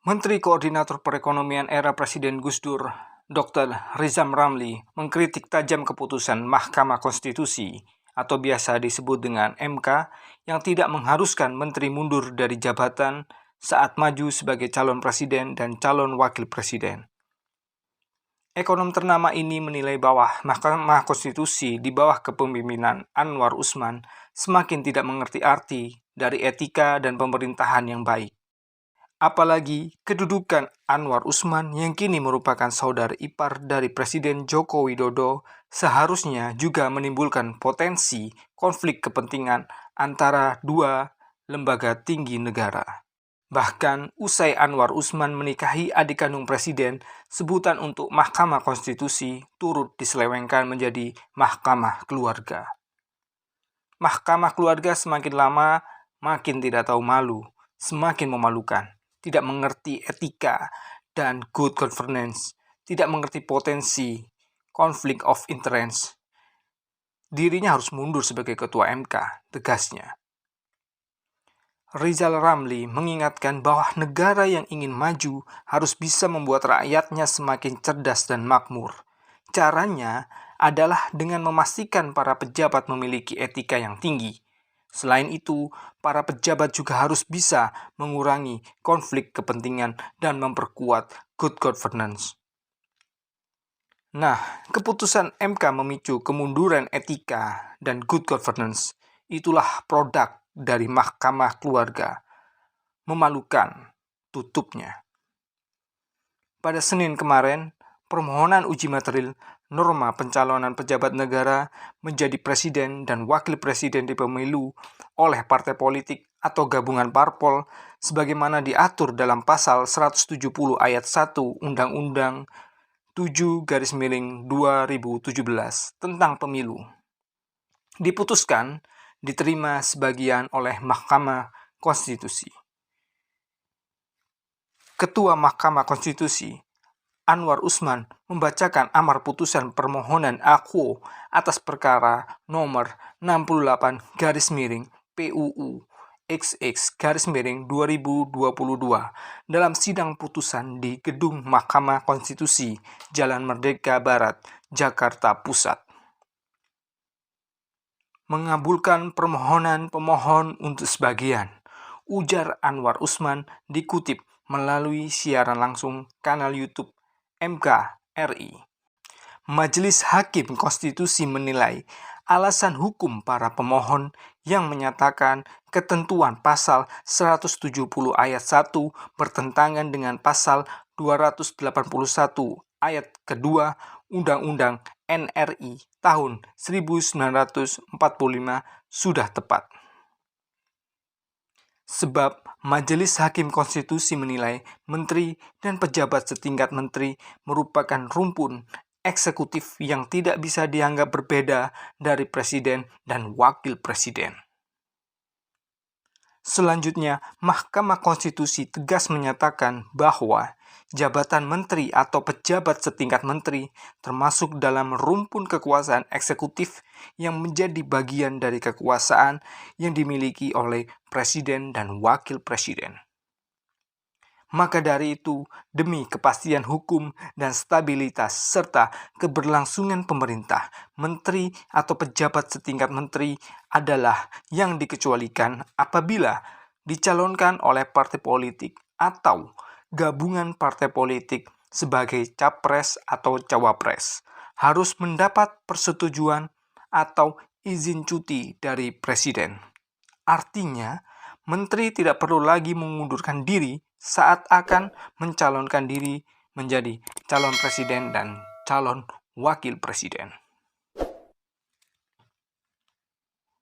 Menteri Koordinator Perekonomian era Presiden Gus Dur, Dr. Rizal Ramli, mengkritik tajam keputusan Mahkamah Konstitusi atau biasa disebut dengan MK yang tidak mengharuskan menteri mundur dari jabatan saat maju sebagai calon presiden dan calon wakil presiden. Ekonom ternama ini menilai bahwa Mahkamah Konstitusi di bawah kepemimpinan Anwar Usman semakin tidak mengerti arti dari etika dan pemerintahan yang baik. Apalagi kedudukan Anwar Usman yang kini merupakan saudara ipar dari Presiden Joko Widodo seharusnya juga menimbulkan potensi konflik kepentingan antara dua lembaga tinggi negara. Bahkan usai Anwar Usman menikahi adik kandung Presiden, sebutan untuk Mahkamah Konstitusi turut diselewengkan menjadi Mahkamah Keluarga. Mahkamah Keluarga semakin lama makin tidak tahu malu, semakin memalukan. Tidak mengerti etika dan good governance, tidak mengerti potensi conflict of interest. Dirinya harus mundur sebagai ketua MK, tegasnya. Rizal Ramli mengingatkan bahwa negara yang ingin maju harus bisa membuat rakyatnya semakin cerdas dan makmur. Caranya adalah dengan memastikan para pejabat memiliki etika yang tinggi. Selain itu, para pejabat juga harus bisa mengurangi konflik kepentingan dan memperkuat good governance. Nah, keputusan MK memicu kemunduran etika dan good governance. Itulah produk dari Mahkamah Keluarga. Memalukan, tutupnya. Pada Senin kemarin, permohonan uji materil norma pencalonan pejabat negara menjadi presiden dan wakil presiden di pemilu oleh partai politik atau gabungan parpol sebagaimana diatur dalam pasal 170 ayat 1 Undang-Undang 7/2017 tentang pemilu. Diputuskan diterima sebagian oleh Mahkamah Konstitusi. Ketua Mahkamah Konstitusi Anwar Usman membacakan amar putusan permohonan aku atas perkara nomor 68/PUU XX/2022 dalam sidang putusan di Gedung Mahkamah Konstitusi Jalan Merdeka Barat, Jakarta Pusat. Mengabulkan permohonan pemohon untuk sebagian, ujar Anwar Usman dikutip melalui siaran langsung kanal YouTube MKRI. Majelis Hakim Konstitusi menilai alasan hukum para pemohon yang menyatakan ketentuan pasal 170 ayat 1 bertentangan dengan pasal 281 ayat kedua Undang-Undang NRI tahun 1945 sudah tepat. Sebab Majelis Hakim Konstitusi menilai menteri dan pejabat setingkat menteri merupakan rumpun eksekutif yang tidak bisa dianggap berbeda dari presiden dan wakil presiden. Selanjutnya, Mahkamah Konstitusi tegas menyatakan bahwa jabatan menteri atau pejabat setingkat menteri termasuk dalam rumpun kekuasaan eksekutif yang menjadi bagian dari kekuasaan yang dimiliki oleh presiden dan wakil presiden. Maka dari itu, demi kepastian hukum dan stabilitas serta keberlangsungan pemerintah, menteri atau pejabat setingkat menteri adalah yang dikecualikan apabila dicalonkan oleh partai politik atau gabungan partai politik sebagai capres atau cawapres, harus mendapat persetujuan atau izin cuti dari presiden. Artinya, menteri tidak perlu lagi mengundurkan diri saat akan mencalonkan diri menjadi calon presiden dan calon wakil presiden.